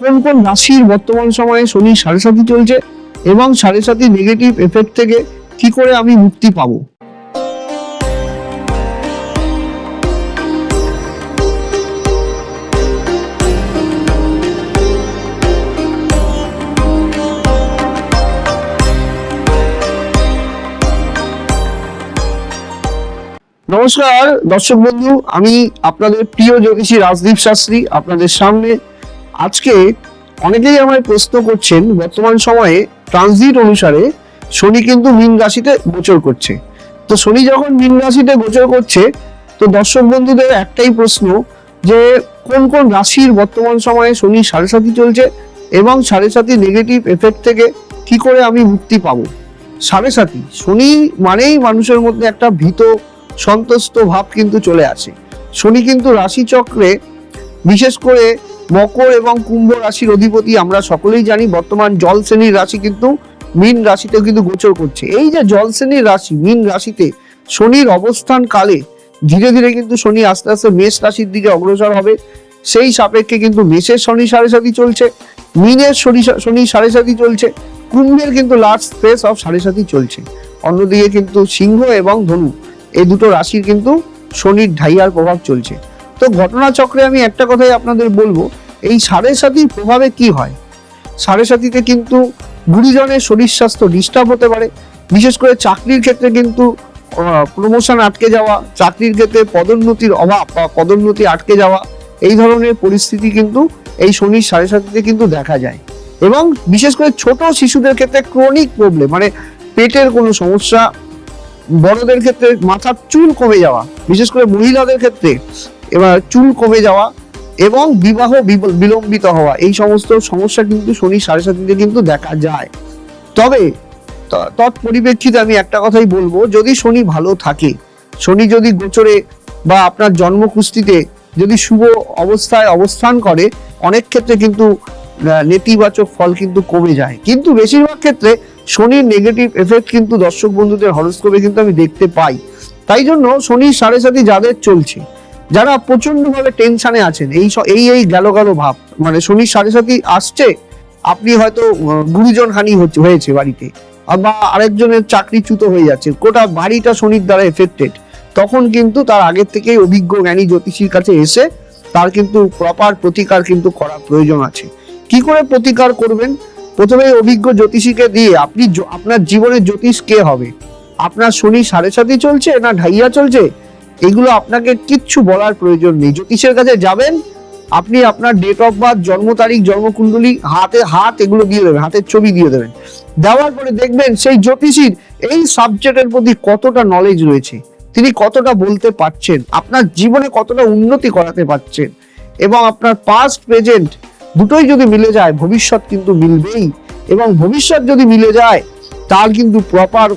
কোন কোন রাশির বর্তমান সময়ে শনি সাড়ে সাতি চলছে এবং সাড়ে সাতি নেগেটিভ এফেক্ট থেকে কি করে আমি মুক্তি পাবো। নমস্কার দর্শক বন্ধু, আমি আপনাদের প্রিয় জ্যোতিষী রাজদীপ শাস্ত্রী আপনাদের সামনে। আজকে অনেকেই আমায় প্রশ্ন করছেন, বর্তমান সময়ে ট্রানজিট অনুসারে শনি কিন্তু মীন রাশিতে গোচর করছে। তো শনি যখন মীন রাশিতে গোচর করছে, তো দর্শক বন্ধুদের একটাই প্রশ্ন যে কোন কোন রাশির বর্তমান সময়ে শনি সাড়ে সাতি চলছে এবং সাড়ে সাতি নেগেটিভ এফেক্ট থেকে কি করে আমি মুক্তি পাবো। সাড়ে সাতি শনি মানেই মানুষের মধ্যে একটা ভীত সন্তুষ্ট ভাব কিন্তু চলে আসে। শনি কিন্তু রাশি চক্রে বিশেষ করে মকর এবং কুম্ভ রাশির অধিপতি, আমরা সকলেই জানি। বর্তমান জল শ্রেণীর রাশি কিন্তু মীন রাশিতে কিন্তু গোচর করছে। এই যে জল শ্রেণীর রাশি মীন রাশিতে শনির অবস্থান কালে ধীরে ধীরে কিন্তু শনি আস্তে আস্তে মেষ রাশির দিকে অগ্রসর হবে। সেই সাপেক্ষে কিন্তু মেষের শনি সাড়ে সাতি চলছে, মীনের শনি সাড়ে সাতি চলছে, কুম্ভের কিন্তু লাস্ট ফেজ অফ সাড়ে সাতি চলছে। অন্যদিকে কিন্তু সিংহ এবং ধনু এই দুটো রাশির কিন্তু শনির ঢাইয়ার প্রভাব চলছে। তো ঘটনাচক্রে আমি একটা কথাই আপনাদের বলবো, এই সাড়ে সাতির প্রভাবে কি হয়। সাড়ে সাতিতে কিন্তু গুরুজনের শরীর স্বাস্থ্য ডিস্টার্ব হতে পারে। বিশেষ করে চাকরির ক্ষেত্রে কিন্তু প্রমোশন আটকে যাওয়া, চাকরির ক্ষেত্রে পদোন্নতির অভাব বা পদোন্নতি আটকে যাওয়া, এই ধরনের পরিস্থিতি কিন্তু এই শনির সাড়ে সাতিতে কিন্তু দেখা যায়। এবং বিশেষ করে ছোট শিশুদের ক্ষেত্রে ক্রনিক প্রবলেম, মানে পেটের কোনো সমস্যা, বড়দের ক্ষেত্রে মাথার চুল কমে যাওয়া, বিশেষ করে মহিলাদের ক্ষেত্রে এবার চুল কমে যাওয়া এবং বিবাহ বিলম্বিত হওয়া, এই সমস্ত সমস্যা কিন্তু শনি সাড়ে সাতিতে কিন্তু দেখা যায়। তবে তৎপরিপ্রেক্ষিতে আমি একটা কথাই বলবো, যদি শনি ভালো থাকে, শনি যদি গোচরে বা আপনার জন্মকুষ্ঠিতে যদি শুভ অবস্থায় অবস্থান করে, অনেক ক্ষেত্রে কিন্তু নেতিবাচক ফল কিন্তু কমে যায়। কিন্তু বেশিরভাগ ক্ষেত্রে শনির নেগেটিভ এফেক্ট কিন্তু দর্শক বন্ধুদের হরোস্কোপে কিন্তু আমি দেখতে পাই। তাই জন্য শনির সাড়ে সাতি যাদের চলছে, যারা প্রচন্ড ভাবে টেনশনে আছেন, এই গেল ভাব, মানে শনির সাড়ে সাতি আসছে, আপনি হয়তো গুরুজন হানি হয়েছে বাড়িতে, বা আরেকজনের চাকরিচ্যুত হয়ে যাচ্ছে, গোটা বাড়িটা শনির দ্বারা এফেক্টেড, তখন কিন্তু তার আগের থেকেই অভিজ্ঞ জ্ঞানী জ্যোতিষীর কাছে এসে তার কিন্তু প্রপার প্রতিকার কিন্তু করা প্রয়োজন আছে। কি করে প্রতিকার করবেন? প্রথমে অভিজ্ঞ জ্যোতিষীকে দিয়ে আপনি আপনার জীবনের জ্যোতিষ কে হবে, আপনার শনি সাড়ে সাতি চলছে না ঢাইয়া চলছে, এগুলো আপনাকে কিচ্ছু বলার প্রয়োজন নেই। জ্যোতিষের কাছে যাবেন, আপনি আপনার ডেট অফ বার্থ, জন্ম তারিখ, জন্মকুণ্ডলী, হাত এগুলো দিয়ে দেবেন, হাতের ছবি দিয়ে দেবেন। দেওয়ার পরে দেখবেন সেই জ্যোতিষীর এই সাবজেক্টের প্রতি কতটা নলেজ রয়েছে, তিনি কতটা বলতে পারছেন, আপনার জীবনে কতটা উন্নতি করাতে পারছেন। এবং আপনার পাস্ট প্রেজেন্ট দুটোই যদি মিলে যায়, ভবিষ্যৎ কিন্তু মিলবেই। এবং ভবিষ্যৎ যদি মিলে যায়, তার কিন্তু প্রপার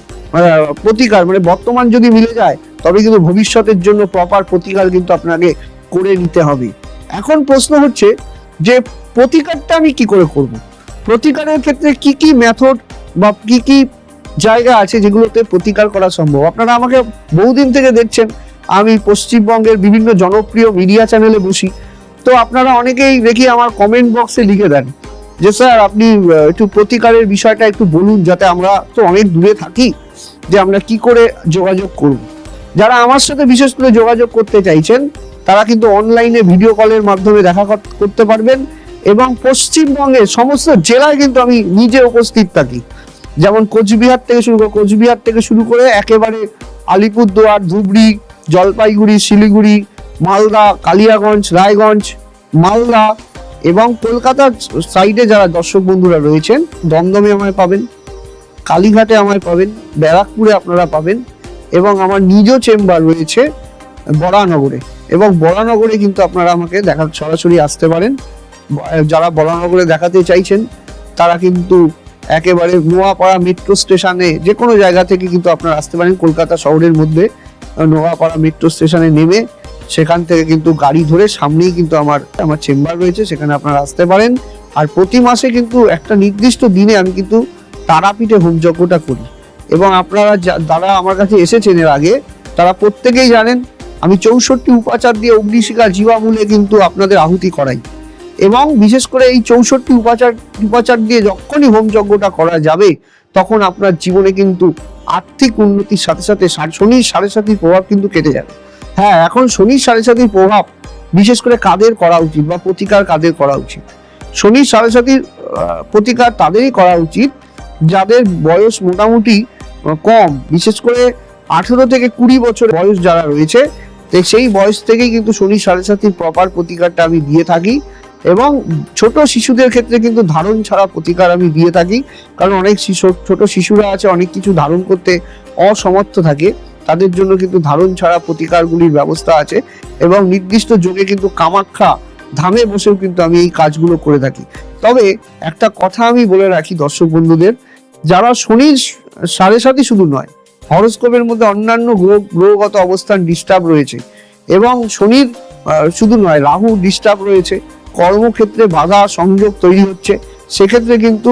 প্রতিকার, মানে বর্তমান যদি মিলে যায়, তবে কিন্তু ভবিষ্যতের জন্য প্রপার প্রতিকার কিন্তু আপনাকে করে নিতে হবে। এখন প্রশ্ন হচ্ছে যে প্রতিকারটা আমি কি করে করব। প্রতিকারের ক্ষেত্রে কি কি মেথড বা কি কি জায়গা আছে যেগুলোতে প্রতিকার করা সম্ভব। আপনারা আমাকে বহুদিন থেকে দেখছেন, আমি পশ্চিমবঙ্গের বিভিন্ন জনপ্রিয় মিডিয়া চ্যানেলে বসি। তো আপনারা অনেকেই দেখি আমার কমেন্ট বক্সে লিখে দেন যে স্যার আপনি একটু প্রতিকারের বিষয়টা একটু বলুন, যাতে আমরা তো অনেক দূরে থাকি, যে আমরা কি করে যোগাযোগ করব। যারা আমার সাথে বিশেষ করে যোগাযোগ করতে চাইছেন, তারা কিন্তু অনলাইনে ভিডিও কলের মাধ্যমে দেখা করতে পারবেন। এবং পশ্চিমবঙ্গের সমস্ত জেলায় কিন্তু আমি নিজে উপস্থিত থাকি। যেমন কোচবিহার থেকে শুরু করে একেবারে আলিপুরদুয়ার, ধুবড়ি, জলপাইগুড়ি, শিলিগুড়ি, মালদা, কালিয়াগঞ্জ, রায়গঞ্জ, মালদা এবং কলকাতার সাইডে যারা দর্শক বন্ধুরা রয়েছেন, দমদমে আমায় পাবেন, কালীঘাটে আমায় পাবেন, ব্যারাকপুরে আপনারা পাবেন। এবং আমার নিজ চেম্বার রয়েছে বরানগরে, এবং বরানগরে কিন্তু আপনারা আমাকে সরাসরি আসতে পারেন। যারা বরানগরে দেখাতে চাইছেন, তারা কিন্তু একেবারে নোয়াপাড়া মেট্রো স্টেশনে যে কোনো জায়গা থেকে কিন্তু আপনারা আসতে পারেন। কলকাতা শহরের মধ্যে নোয়াপাড়া মেট্রো স্টেশনে নেমে সেখান থেকে কিন্তু গাড়ি ধরে সামনেই কিন্তু আমার চেম্বার রয়েছে, সেখানে আপনারা আসতে পারেন। আর প্রতি মাসে কিন্তু একটা নির্দিষ্ট দিনে আমি কিন্তু তারাপীঠে হোমযজ্ঞটা করি। এবং আপনারা যারা আমার কাছে এসেছেন এর আগে, তারা প্রত্যেকেই জানেন আমি 64 উপাচার দিয়ে অগ্নিশিখা জীবামূলে কিন্তু আপনাদের আহুতি করাই। এবং বিশেষ করে এই 64 উপাচার দিয়ে যখনই হোম যজ্ঞটা করা যাবে, তখন আপনার জীবনে কিন্তু আর্থিক উন্নতির সাথে সাথে শনির সাড়ে সাতির প্রভাব কিন্তু কেটে যাবে। হ্যাঁ, এখন শনির সাড়ে সাতির প্রভাব বিশেষ করে কাদের করা উচিত বা প্রতিকার কাদের করা উচিত? শনির সাড়ে সাতির প্রতিকার তাদেরই করা উচিত যাদের বয়স মোটামুটি কম, বিশেষ করে 18 থেকে 20 বছর বয়স যারা রয়েছে, সেই বয়স থেকেই কিন্তু শনির সাড়ে সাতির প্রপার প্রতিকারটা আমি দিয়ে থাকি। এবং ছোট শিশুদের ক্ষেত্রে কিন্তু ধারণ ছাড়া প্রতিকার আমি দিয়ে থাকি, কারণ অনেক ছোট শিশুরা আছে অনেক কিছু ধারণ করতে অসমর্থ থাকে, তাদের জন্য কিন্তু ধারণ ছাড়া প্রতিকারগুলির ব্যবস্থা আছে। এবং নির্দিষ্ট যোগে কিন্তু কামাখ্যা ধামে বসেও কিন্তু আমি এই কাজগুলো করে থাকি। তবে একটা কথা আমি বলে রাখি দর্শক বন্ধুদের, যারা শনির সাড়ে সাতি শুধু নয়, হরোস্কোপের মধ্যে অন্যান্য গ্রহগত অবস্থান ডিস্টার্ব রয়েছে, এবং শনির শুধু নয়, রাহু ডিস্টার্ব রয়েছে, কর্মক্ষেত্রে বাধা সংযোগ তৈরি হচ্ছে, সেক্ষেত্রে কিন্তু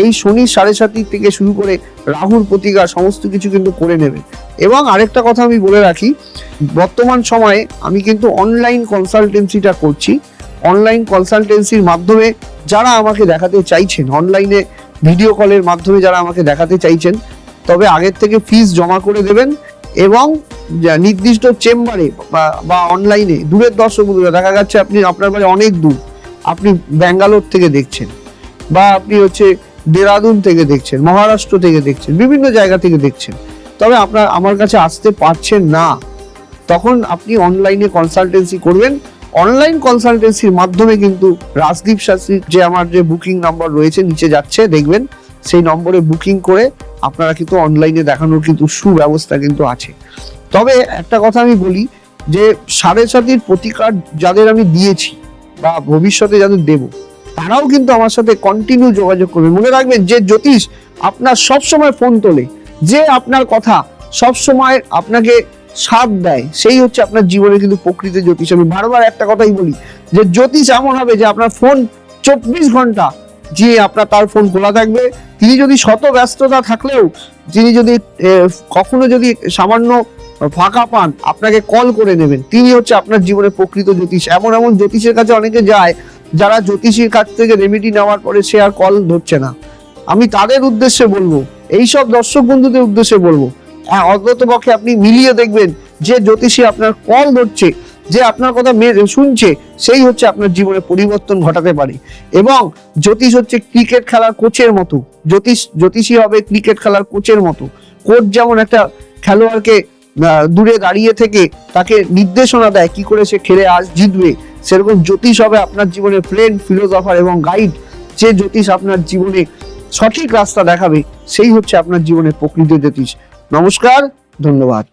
এই শনির সাড়ে সাতি থেকে শুরু করে রাহুর প্রতিকার সমস্ত কিছু কিন্তু করে নেবে। এবং আরেকটা কথা আমি বলে রাখি, বর্তমান সময়ে আমি কিন্তু অনলাইন কনসালটেন্সিটা করছি। অনলাইন কনসালটেন্সির মাধ্যমে যারা আমাকে দেখাতে চাইছেন, অনলাইনে ভিডিও কলের মাধ্যমে যারা আমাকে দেখাতে চাইছেন, তবে আগের থেকে ফিস জমা করে দেবেন। এবং নির্দিষ্ট চেম্বারে বা অনলাইনে, দূরের দর্শক বন্ধুরা, দেখা যাচ্ছে আপনি আপনার বাড়ি অনেক দূর, আপনি ব্যাঙ্গালোর থেকে দেখছেন, বা আপনি দেরাদুন থেকে দেখছেন, মহারাষ্ট্র থেকে দেখছেন, বিভিন্ন জায়গা থেকে দেখছেন, তবে আমার কাছে আসতে পারছেন না, তখন আপনি অনলাইনে কনসালটেন্সি করবেন। অনলাইন কনসালটেন্সির মাধ্যমে কিন্তু রাজদীপ শাস্ত্রীর আমার বুকিং নাম্বার রয়েছে, নিচে যাচ্ছে দেখবেন, সেই নম্বরে বুকিং করে আপনারা কিন্তু অনলাইনে দেখানোর কিন্তু সুব্যবস্থা কিন্তু আছে। তবে একটা কথা আমি বলি, যে সাড়ে সাতির প্রতিকার যাদের আমি দিয়েছি বা ভবিষ্যতে যাদের দেব, তারাও কিন্তু আমার সাথে কন্টিনিউ যোগাযোগ করবে। মনে রাখবেন, যে জ্যোতিষ আপনার সবসময় ফোন তোলে, যে আপনার কথা সবসময় আপনাকে সাথ দেয়, সেই হচ্ছে আপনার জীবনে কিন্তু প্রকৃত জ্যোতিষ। আমি বারবার একটা কথাই বলি, যে জ্যোতিষ এমন হবে যে আপনার ফোন 24 ঘন্টা যে আপনার তার ফোন খোলা থাকবে। তিনি যদি শত ব্যস্ততা থাকলেও, তিনি যদি কখনো যদি সামান্য ফাঁকা পান, আপনাকে কল করে নেবেন। তিনি হচ্ছে আপনার জীবনে প্রকৃত জ্যোতিষ। এমন জ্যোতিষের কাছে অনেকে যায়, যারা জ্যোতিষীর কাছ থেকে রেমেডি নেওয়ার পরে সে আর কল ধরছে না। আমি তাদের উদ্দেশ্যে বলবো, এইসব দর্শক বন্ধুদের উদ্দেশ্যে বলবো, অন্ততপক্ষে আপনি মিলিয়ে দেখবেন, যে জ্যোতিষী আপনার কল ধরছে, যে আপনার কথা শুনছে, সেই হচ্ছে আপনার জীবনে পরিবর্তন ঘটাতে পারে। এবং জ্যোতিষ হচ্ছে ক্রিকেট খেলার কোচের মতো, জ্যোতিষী হবে ক্রিকেট খেলার কোচের মতো। কোচ যেমন একটা খেলোয়াড়কে দূরে দাঁড়িয়ে থেকে তাকে নির্দেশনা দেয় কি করে সে খেলে জিতবে, সেরকম জ্যোতিষ হবে আপনার জীবনে ফ্রেন্ড, ফিলোসফার এবং গাইড। যে জ্যোতিষ আপনার জীবনে সঠিক রাস্তা দেখাবে, সেই হচ্ছে আপনার জীবনে প্রকৃত জ্যোতিষ। নমস্কার, ধন্যবাদ।